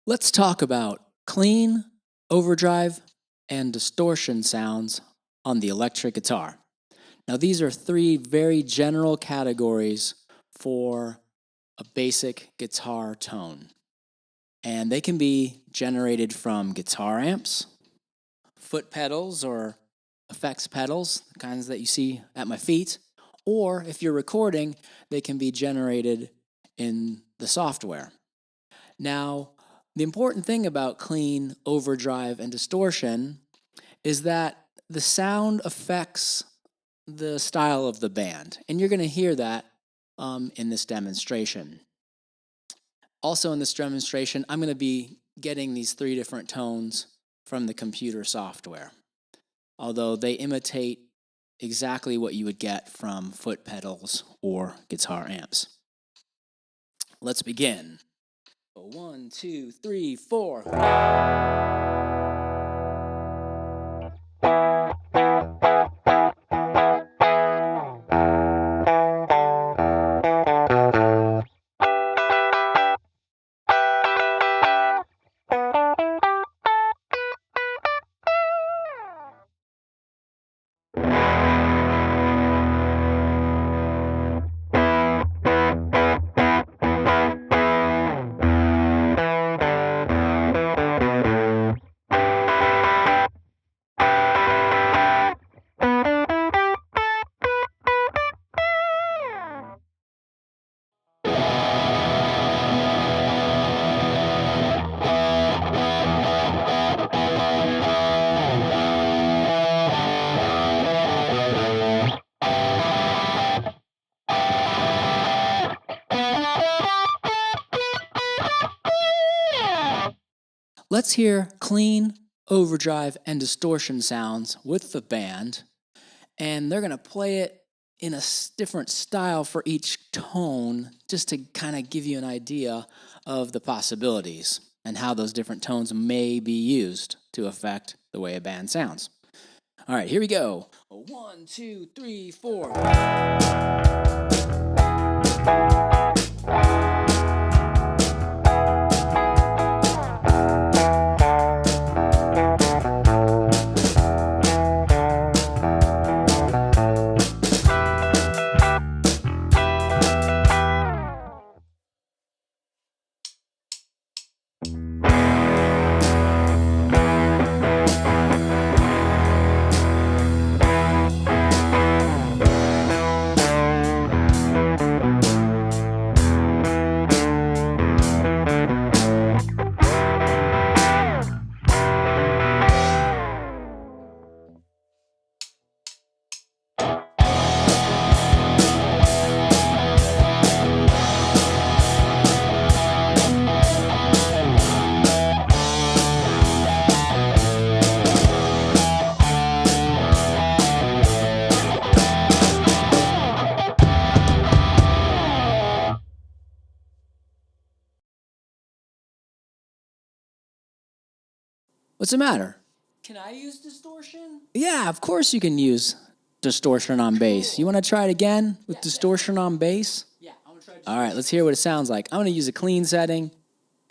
Let's talk about clean, overdrive, and distortion sounds on the electric guitar. Now, these are three very general categories for a basic guitar tone, and they can be generated from guitar amps, foot pedals or effects pedals, the kinds that you see at my feet, or if you're recording, they can be generated in the software. Now, the important thing about clean, overdrive, and distortion is that the sound affects the style of the band, and you're going to hear that in this demonstration. Also in this demonstration, I'm going to be getting these three different tones from the computer software, although they imitate exactly what you would get from foot pedals or guitar amps. Let's begin. 1, 2, 3, 4. Let's hear clean, overdrive, and distortion sounds with the band, and they're going to play it in a different style for each tone just to kind of give you an idea of the possibilities and how those different tones may be used to affect the way a band sounds. All right, here we go. 1, 2, 3, 4. What's the matter? Can I use distortion? Yeah, of course you can use distortion on bass. You want to try it again with distortion on bass? Yeah, I want to try All right, let's hear what it sounds like. I'm going to use a clean setting.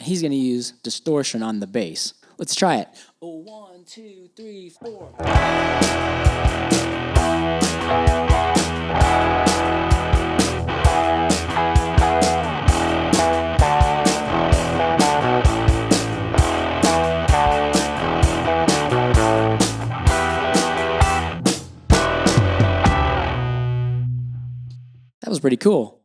He's going to use distortion on the bass. Let's try it. 1, 2, 3, 4. That was pretty cool.